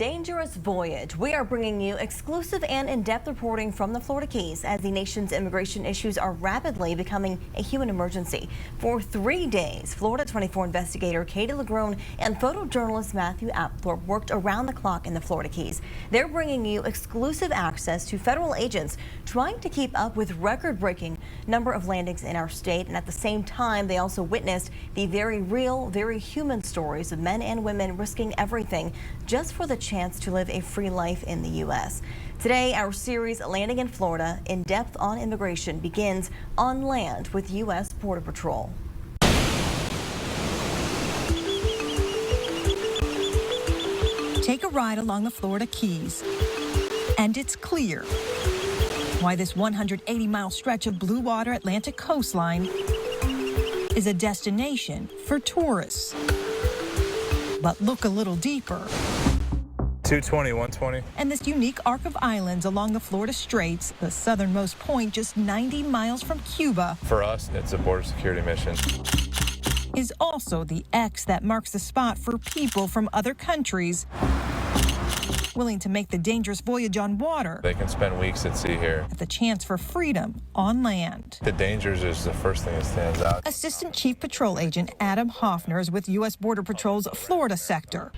dangerous voyage. We are bringing you exclusive and in-depth reporting from the Florida Keys as the nation's immigration issues are rapidly becoming a human emergency. For 3 days, Florida 24 investigator Katie LaGrone and photojournalist Matthew Apthorpe worked around the clock in the Florida Keys. They're bringing you exclusive access to federal agents trying to keep up with record-breaking number of landings in our state. And at the same time, they also witnessed the very real, very human stories of men and women risking everything just for the chance to live a free life in the U.S. Today, our series Landing in Florida, in depth on immigration, begins on land with U.S. Border Patrol. Take a ride along the Florida Keys, and it's clear why this 180-mile stretch of blue water Atlantic coastline is a destination for tourists. But look a little deeper. 220, 120. And this unique arc of islands along the Florida Straits, the southernmost point just 90 miles from Cuba. For us, it's a border security mission. Is also the X that marks the spot for people from other countries willing to make the dangerous voyage on water. They can spend weeks at sea here. At the chance for freedom on land. The dangers is the first thing that stands out. Assistant Chief Patrol Agent Adam Hoffner is with U.S. Border Patrol's Florida sector,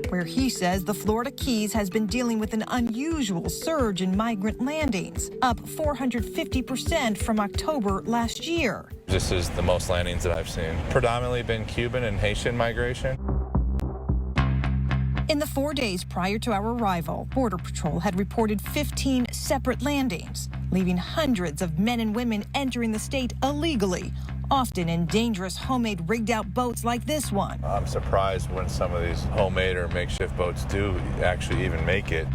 where he says the Florida Keys has been dealing with an unusual surge in migrant landings, up 450% from October last year. This is the most landings that I've seen. Predominantly been Cuban and Haitian migration. In the 4 days prior to our arrival, Border Patrol had reported 15 separate landings, leaving hundreds of men and women entering the state illegally, often in dangerous homemade rigged-out boats like this one. I'm surprised when some of these homemade or makeshift boats do actually even make it.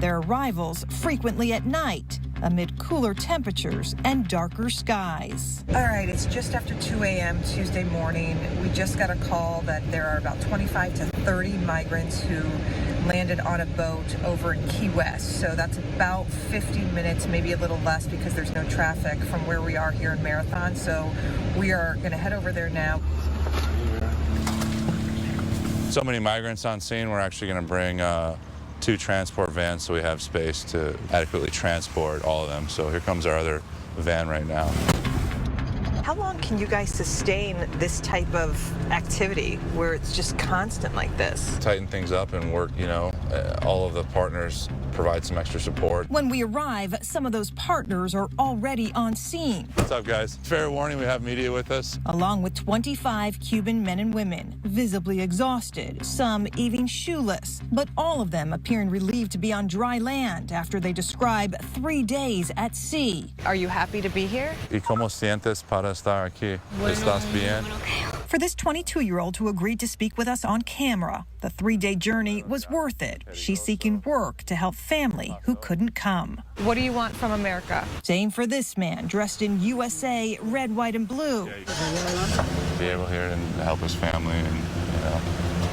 Their arrivals frequently at night, amid cooler temperatures and darker skies. All right, it's just after 2 a.m. Tuesday morning. We just got a call that there are about 25 to 30 migrants who landed on a boat over in Key West. So that's about 50 minutes, maybe a little less because there's no traffic from where we are here in Marathon. So we are going to head over there now. So many migrants on scene, we're actually going to bring 2 transport vans so we have space to adequately transport all of them. So here comes our other van right now. How long can you guys sustain this type of activity where it's just constant like this? Tighten things up and work, all of the partners provide some extra support. When we arrive, some of those partners are already on scene. What's up, guys? Fair warning, we have media with us. Along with 25 Cuban men and women, visibly exhausted, some even shoeless, but all of them appearing relieved to be on dry land after they describe 3 days at sea. Are you happy to be here? ¿Y cómo sientes para estar aquí? ¿Estás bien? For this 22-year-old who agreed to speak with us on camera, the 3-day journey was worth it. She's seeking work to help family who couldn't come. What do you want from America? Same for this man, dressed in USA red, white, and blue. Be able here and help his family and,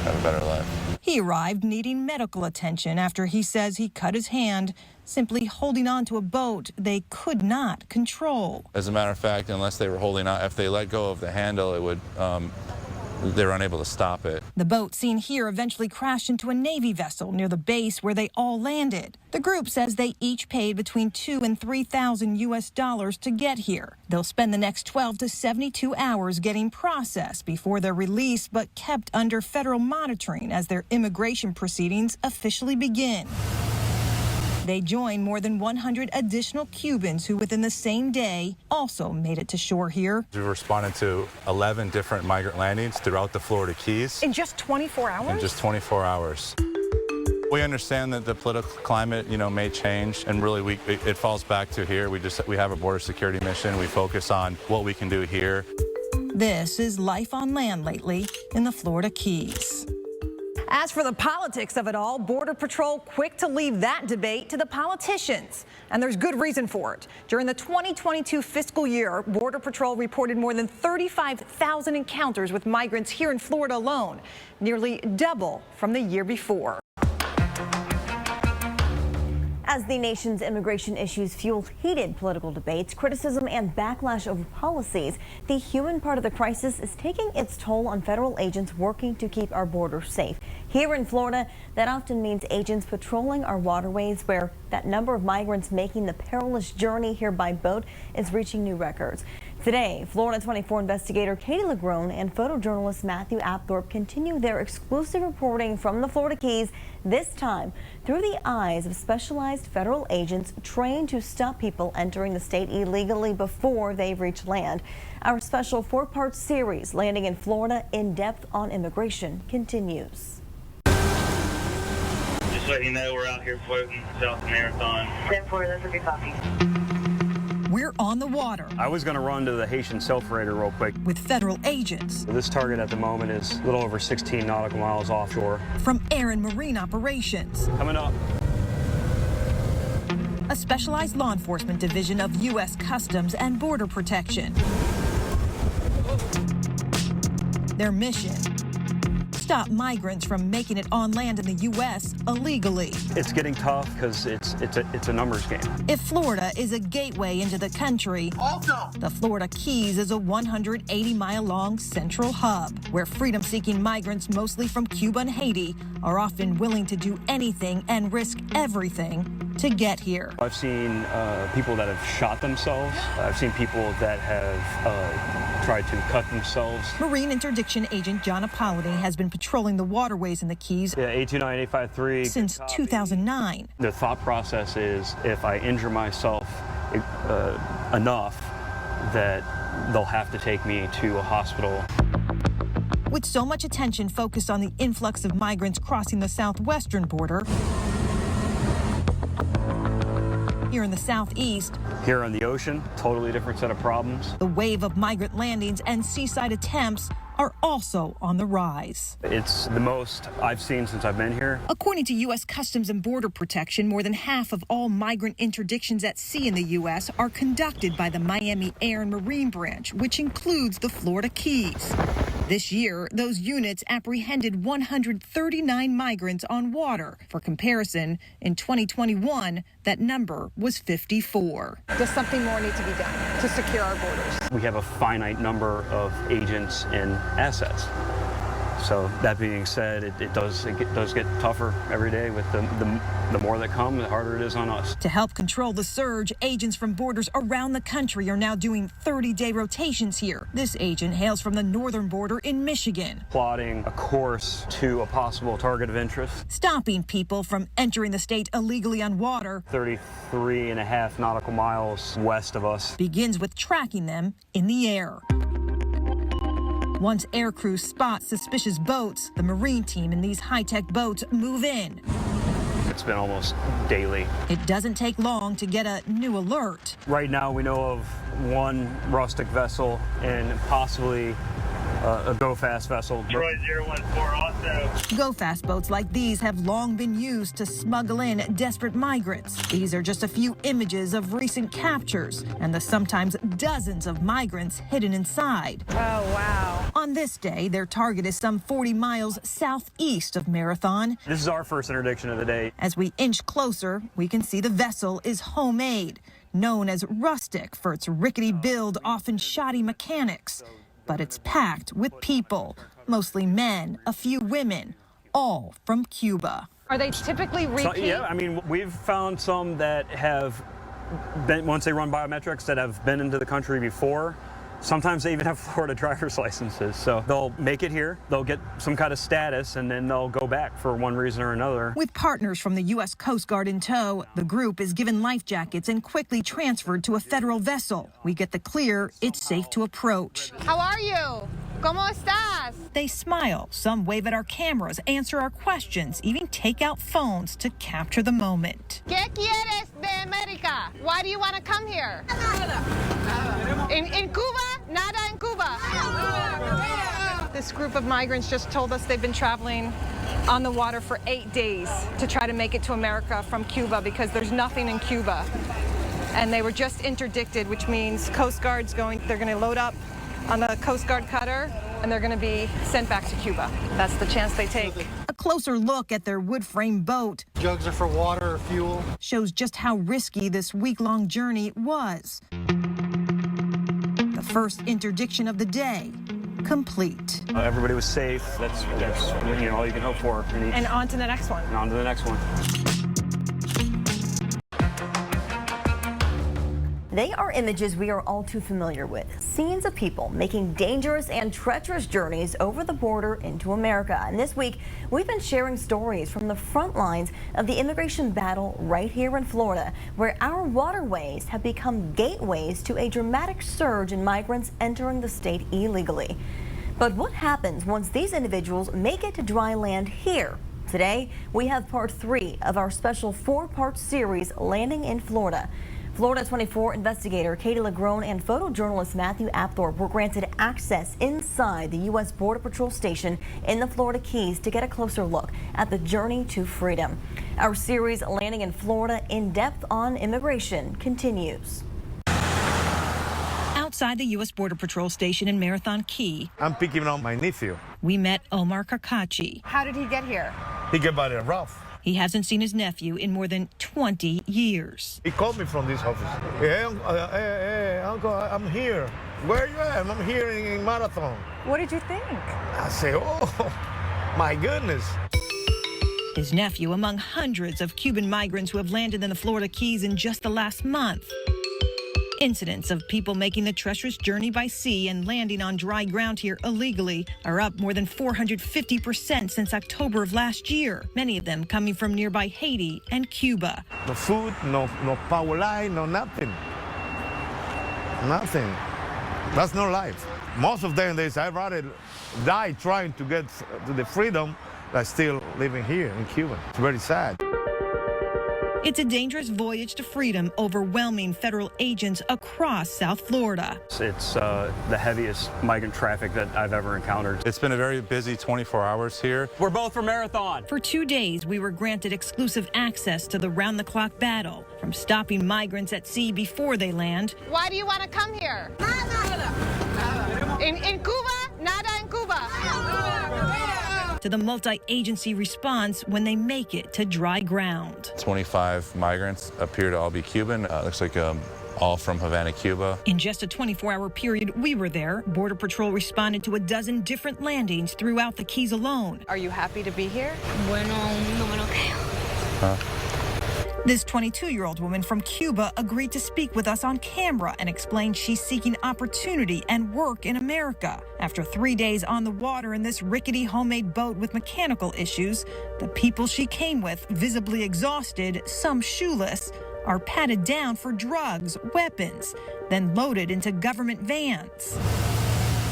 have a better life. He arrived needing medical attention after he says he cut his hand simply holding on to a boat they could not control. As a matter of fact, unless they were holding on, if they let go of the handle, it would, they were unable to stop it. The boat seen here eventually crashed into a Navy vessel near the base where they all landed. The group says they each paid between $2,000 and $3,000 US to get here. They'll spend the next 12 to 72 hours getting processed before they're released, but kept under federal monitoring as their immigration proceedings officially begin. They join more than 100 additional Cubans who within the same day also made it to shore here. We've responded to 11 different migrant landings throughout the Florida Keys. In just 24 hours? In just 24 hours. We understand that the political climate, may change, and really it falls back to here. We have a border security mission. We focus on what we can do here. This is life on land lately in the Florida Keys. As for the politics of it all, Border Patrol quick to leave that debate to the politicians. And there's good reason for it. During the 2022 fiscal year, Border Patrol reported more than 35,000 encounters with migrants here in Florida alone, nearly double from the year before. As the nation's immigration issues fuel heated political debates, criticism and backlash over policies, the human part of the crisis is taking its toll on federal agents working to keep our borders safe. Here in Florida, that often means agents patrolling our waterways, where that number of migrants making the perilous journey here by boat is reaching new records. Today, Florida 24 investigator Katie LaGrone and photojournalist Matthew Apthorpe continue their exclusive reporting from the Florida Keys, this time through the eyes of specialized federal agents trained to stop people entering the state illegally before they reach land. Our special 4-part series, Landing in Florida, in depth on immigration, continues. Just letting you know we're out here floating south of Marathon. 10-4, that's a good copy. We're on the water I was going to run to the Haitian self-freighter real quick. with federal agents This target at the moment is a little over 16 nautical miles offshore. from Air and Marine Operations, Coming up. a specialized law enforcement division of U.S. Customs and Border Protection. Their mission: stop migrants from making it on land in the U.S. illegally. It's getting tough because it's a numbers game. If Florida is a gateway into the country, the Florida Keys is a 180-mile-long central hub where freedom-seeking migrants, mostly from Cuba and Haiti, are often willing to do anything and risk everything to get here. I've seen people that have shot themselves. I've seen people that have tried to cut themselves. Marine Interdiction Agent John Apollonie has been patrolling the waterways in the Keys Yeah, 829, 853. since 2009. The thought process is if I injure myself enough that they'll have to take me to a hospital. With so much attention focused on the influx of migrants crossing the southwestern border, here in the southeast, Here on the ocean, totally different set of problems. the wave of migrant landings and seaside attempts are also on the rise. It's the most I've seen since I've been here. According to U.S. Customs and Border Protection, more than half of all migrant interdictions at sea in the U.S. are conducted by the Miami Air and Marine Branch, which includes the Florida Keys. This year, those units apprehended 139 migrants on water. For comparison, in 2021, that number was 54. Does something more need to be done to secure our borders? We have a finite number of agents and assets. So that being said, it does get tougher every day with the more that come, the harder it is on us. To help control the surge, agents from borders around the country are now doing 30-day rotations here. This agent hails from the northern border in Michigan, Plotting a course to a possible target of interest. stopping people from entering the state illegally on water 33.5 nautical miles west of us. begins with tracking them in the air. Once air crews spot suspicious boats, the Marine team in these high-tech boats move in. It's been almost daily. It doesn't take long to get a new alert. Right now we know of one rustic vessel and possibly a go-fast vessel. Troy 014 also. Go-fast boats like these have long been used to smuggle in desperate migrants. These are just a few images of recent captures and the sometimes dozens of migrants hidden inside. Oh, wow. On this day, their target is some 40 miles southeast of Marathon. This is our first interdiction of the day. As we inch closer, we can see the vessel is homemade, known as rustic for its rickety build, often shoddy mechanics. But it's packed with people, mostly men, a few women, all from Cuba. Are they typically repeat? So, yeah, I mean, we've found some that have been, once they run biometrics, that have been into the country before. Sometimes they even have Florida driver's licenses. So they'll make it here, they'll get some kind of status, and then they'll go back for one reason or another. With partners from the U.S. Coast Guard in tow, the group is given life jackets and quickly transferred to a federal vessel. We get the clear, it's safe to approach. How are you? ¿Cómo estás? They smile, some wave at our cameras, answer our questions, even take out phones to capture the moment. ¿Qué quieres de América? Why do you want to come here? In Cuba? Nada en Cuba. This group of migrants just told us they've been traveling on the water for 8 days to try to make it to America from Cuba because there's nothing in Cuba. And they were just interdicted, which means Coast Guard's they're going to load up on the Coast Guard cutter and they're going to be sent back to Cuba. That's the chance they take. closer look at their wood frame boat. Jugs are for water or fuel. Shows just how risky this week-long journey was. The first interdiction of the day complete. Everybody was safe. That's all you can hope for. And on to the next one. And on to the next one. They are images we are all too familiar with. Scenes of people making dangerous and treacherous journeys over the border into America. And this week, we've been sharing stories from the front lines of the immigration battle right here in Florida, where our waterways have become gateways to a dramatic surge in migrants entering the state illegally. But what happens once these individuals make it to dry land here? Today, we have part 3 of our special 4-part series, Landing in Florida. Florida 24 investigator Katie Lagrone and photojournalist Matthew Apthorpe were granted access inside the U.S. Border Patrol station in the Florida Keys to get a closer look at the journey to freedom. Our series, Landing in Florida, in depth on immigration, continues. Outside the U.S. Border Patrol station in Marathon Key, I'm picking up my nephew. we met Omar Karkachi. How did he get here? He got by the rough. He hasn't seen his nephew in more than 20 years. He called me from this office. Hey, uncle, I'm here. Where you at? I'm here in Marathon. What did you think? I say, oh, my goodness. His nephew among hundreds of Cuban migrants who have landed in the Florida Keys in just the last month. Incidents of people making the treacherous journey by sea and landing on dry ground here illegally are up more than 450% since October of last year, many of them coming from nearby Haiti and Cuba. No food, no power line, no nothing. Nothing. That's no life. Most of them, they say, I'd rather die trying to get to the freedom than still living here in Cuba. It's very sad. It's a dangerous voyage to freedom, overwhelming federal agents across South Florida. It's the heaviest migrant traffic that I've ever encountered. It's been a very busy 24 hours here. We're both from Marathon. For 2 days, we were granted exclusive access to the round-the-clock battle, from stopping migrants at sea before they land. Why do you want to come here? In Cuba? Nada en Cuba. To the multi-agency response when they make it to dry ground. 25 migrants appear to all be Cuban. Looks like all from Havana, Cuba. In just a 24-hour period we were there, Border Patrol responded to a dozen different landings throughout the Keys alone. Are you happy to be here? Bueno, no me lo creo. This 22-year-old woman from Cuba agreed to speak with us on camera and explained she's seeking opportunity and work in America. After 3 days on the water in this rickety homemade boat with mechanical issues, the people she came with, visibly exhausted, some shoeless, are patted down for drugs, weapons, then loaded into government vans,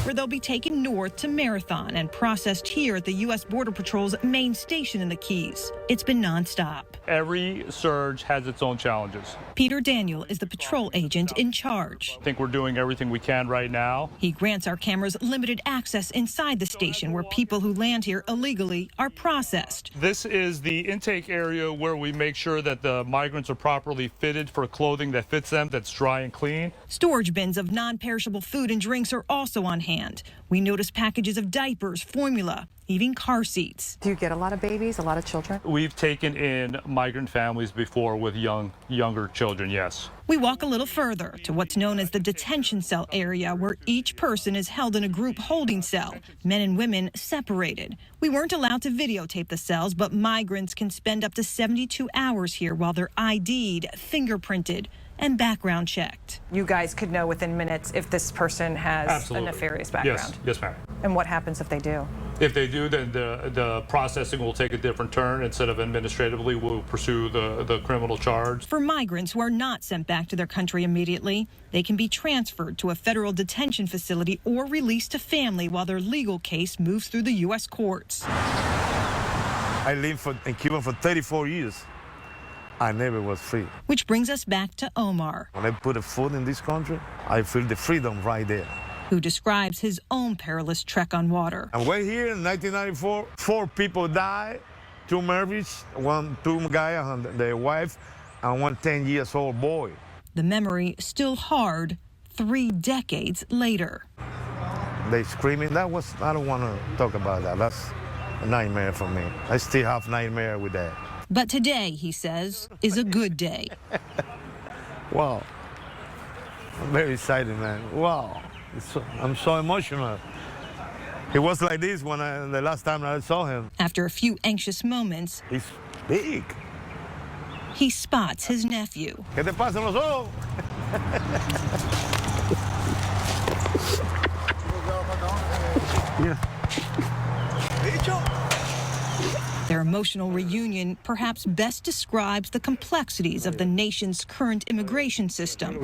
where they'll be taken north to Marathon and processed here at the U.S. Border Patrol's main station in the Keys. It's been nonstop. Every surge has its own challenges. Peter Daniel is the patrol agent in charge. I think we're doing everything we can right now. He grants our cameras limited access inside the station where people who land here illegally are processed. This is the intake area where we make sure that the migrants are properly fitted for clothing that fits them, that's dry and clean. Storage bins of non-perishable food and drinks are also on hand. We notice packages of diapers, formula, even car seats. Do you get a lot of babies, a lot of children? We've taken in migrant families before with younger children, yes. We walk a little further to what's known as the detention cell area, where each person is held in a group holding cell, men and women separated. We weren't allowed to videotape the cells, but migrants can spend up to 72 hours here while they're ID'd, fingerprinted, and background checked. You guys could know within minutes if this person has Absolutely. a nefarious background. Yes, ma'am. And what happens if they do? If they do, then the processing will take a different turn. Instead of administratively, we'll pursue the criminal charge. For migrants who are not sent back to their country immediately, they can be transferred to a federal detention facility or released to family while their legal case moves through the U.S. courts. I lived in Cuba for 34 years. I never was free. Which brings us back to Omar, When I put a foot in this country, I feel the freedom right there. who describes his own perilous trek on water. And way here in 1994, 4 people died, 2 marriages, 2 guy and their wife, and 1 10-year-old boy. The memory still hard 3 decades later. They screaming. I don't want to talk about that. a nightmare for me. I still have nightmare with that. But today, he says, is a good day. Wow. I'm very excited, man. Wow. I'm so emotional. He was like this when the last time I saw him. After a few anxious moments, he's big. He spots his nephew. ¿Qué te pasa en los ojos? Their emotional reunion perhaps best describes the complexities of the nation's current immigration system.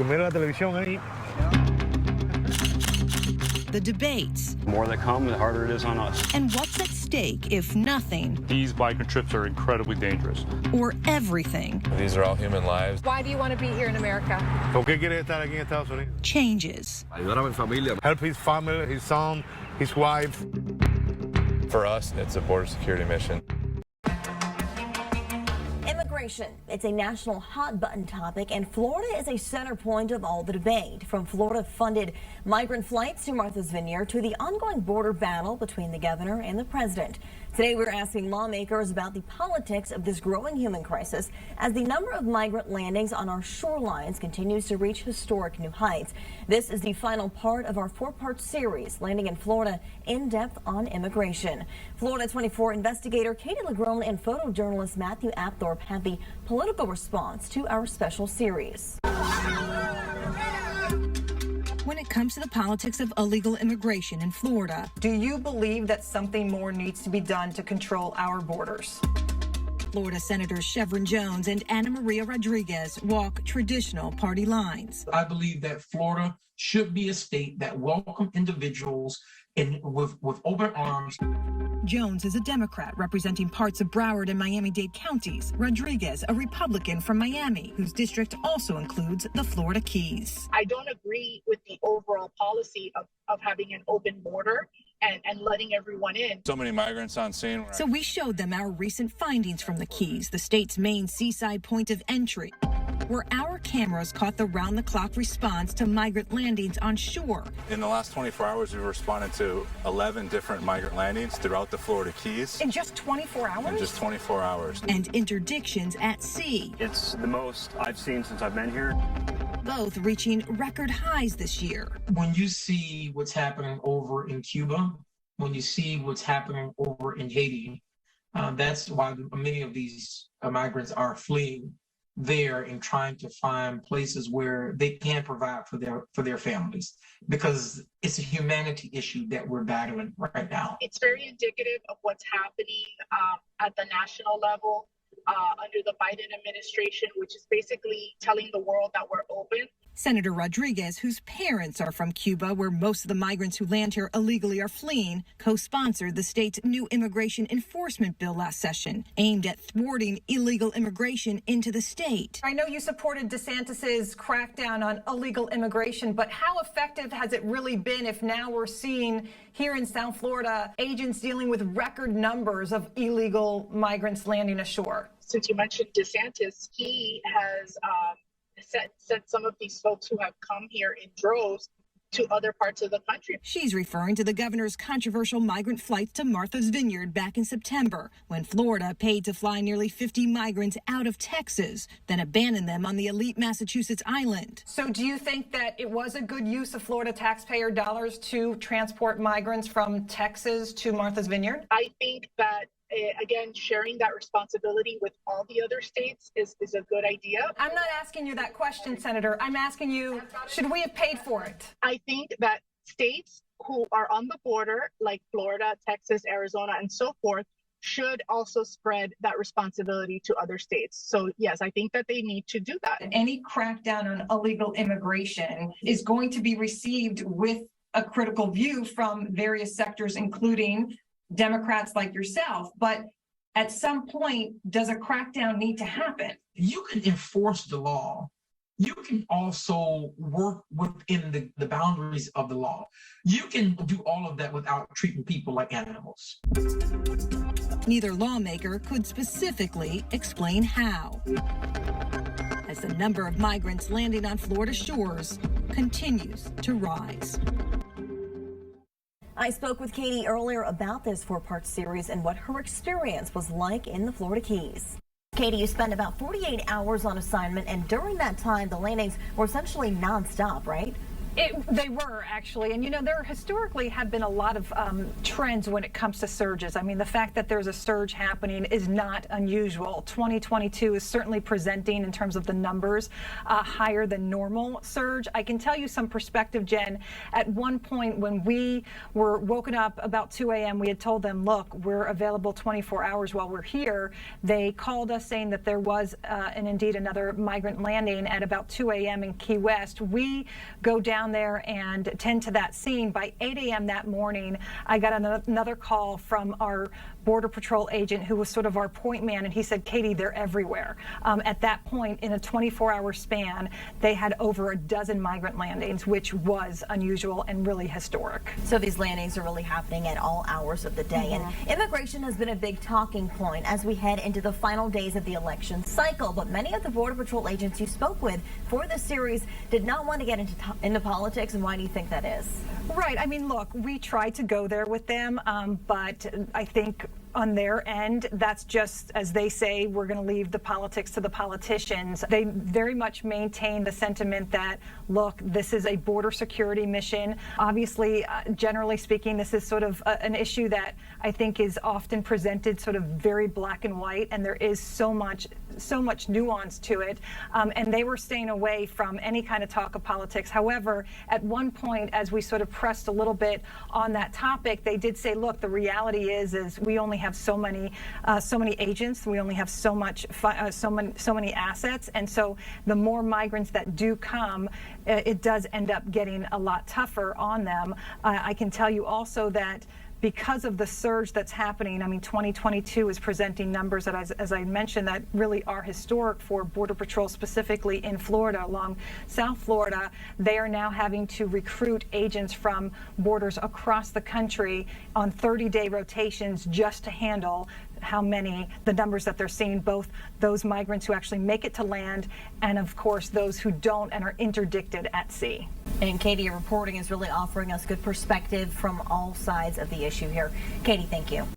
The debates. The more that come, the harder it is on us. And what's at stake if nothing? These migrant trips are incredibly dangerous. Or everything. These are all human lives. Why do you want to be here in America? ¿Por qué quiere estar aquí en Estados Unidos? Changes. Ayudar a mi familia. Help his family, his son, his wife. For us, it's a border security mission. Immigration. It's a national hot-button topic, and Florida is a center point of all the debate. From Florida-funded migrant flights to Martha's Vineyard to the ongoing border battle between the governor and the president. Today, we're asking lawmakers about the politics of this growing human crisis as the number of migrant landings on our shorelines continues to reach historic new heights. This is the final part of our four-part series, Landing in Florida, in depth on immigration. Florida 24 investigator Katie Lagrone and photojournalist Matthew Apthorpe have the political response to our special series. When it comes to the politics of illegal immigration in Florida, do you believe that something more needs to be done to control our borders? Florida Senators Chevron Jones and Ana Maria Rodriguez walk traditional party lines. I believe that Florida should be a state that welcomes individuals with open arms. Jones is a Democrat representing parts of Broward and Miami-Dade counties. Rodriguez, a Republican from Miami, whose district also includes the Florida Keys. I don't agree with the overall policy of having an open border and letting everyone in. So many migrants on scene. So we showed them our recent findings from the Keys, the state's main seaside point of entry, where our cameras caught the round-the-clock response to migrant landings on shore. In the last 24 hours, we've responded to 11 different migrant landings throughout the Florida Keys. In just 24 hours? In just 24 hours. And interdictions at sea. It's the most I've seen since I've been here. Both reaching record highs this year. When you see what's happening over in Cuba, when you see what's happening over in Haiti, that's why many of these migrants are fleeing there and trying to find places where they can provide for their families, because it's a humanity issue that we're battling right now. It's very indicative of what's happening at the national level under the Biden administration, which is basically telling the world that we're open. Senator Rodriguez, whose parents are from Cuba, where most of the migrants who land here illegally are fleeing, co-sponsored the state's new immigration enforcement bill last session, aimed at thwarting illegal immigration into the state. I know you supported DeSantis's crackdown on illegal immigration, but how effective has it really been if now we're seeing here in South Florida agents dealing with record numbers of illegal migrants landing ashore? Since you mentioned DeSantis, he has sent some of these folks who have come here in droves to other parts of the country. She's referring to the governor's controversial migrant flights to Martha's Vineyard back in September, when Florida paid to fly nearly 50 migrants out of Texas, then abandoned them on the elite Massachusetts island. So do you think that it was a good use of Florida taxpayer dollars to transport migrants from Texas to Martha's Vineyard? I think that again, sharing that responsibility with all the other states is a good idea. I'm not asking you that question, Senator. I'm asking you, should we have paid for it? I think that states who are on the border, like Florida, Texas, Arizona, and so forth, should also spread that responsibility to other states. So yes, I think that they need to do that. Any crackdown on illegal immigration is going to be received with a critical view from various sectors, including Democrats like yourself, but at some point, does a crackdown need to happen? You can enforce the law. You can also work within the boundaries of the law. You can do all of that without treating people like animals. Neither lawmaker could specifically explain how, as the number of migrants landing on Florida shores continues to rise. I spoke with Katie earlier about this 4-part series and what her experience was like in the Florida Keys. Katie, you spent about 48 hours on assignment, and during that time, the landings were essentially nonstop, right? They were, actually. And, you know, there historically have been a lot of trends when it comes to surges. I mean, the fact that there's a surge happening is not unusual. 2022 is certainly presenting, in terms of the numbers, higher than normal surge. I can tell you some perspective, Jen. At one point, when we were woken up about 2 a.m., we had told them, look, we're available 24 hours while we're here. They called us saying that there was, and indeed, another migrant landing at about 2 a.m. in Key West. We go down there and tend to that scene. By 8 a.m. that morning, I got another call from our Border Patrol agent, who was sort of our point man, and he said, Katie, they're everywhere. At that point, in a 24-hour span, they had over a dozen migrant landings, which was unusual and really historic. So these landings are really happening at all hours of the day. And immigration has been a big talking point as we head into the final days of the election cycle. But many of the Border Patrol agents you spoke with for this series did not want to get into politics. And why do you think that is? Right. I mean, look, we tried to go there with them, but I think on their end, that's just, as they say, we're going to leave the politics to the politicians. They very much maintain the sentiment that, look, this is a border security mission. Obviously, generally speaking, this is sort of an issue that I think is often presented sort of very black and white, and there is so much nuance to it. And they were staying away from any kind of talk of politics. However, at one point, as we sort of pressed a little bit on that topic, they did say, look, the reality is we only have so many agents. We only have so many assets, and so the more migrants that do come, it does end up getting a lot tougher on them. I can tell you also that because of the surge that's happening, I mean, 2022 is presenting numbers that, as I mentioned, that really are historic for Border Patrol, specifically in Florida, along South Florida. They are now having to recruit agents from borders across the country on 30-day rotations just to handle the numbers that they're seeing, both those migrants who actually make it to land and, of course, those who don't and are interdicted at sea. And Katie, your reporting is really offering us good perspective from all sides of the issue here. Katie, thank you.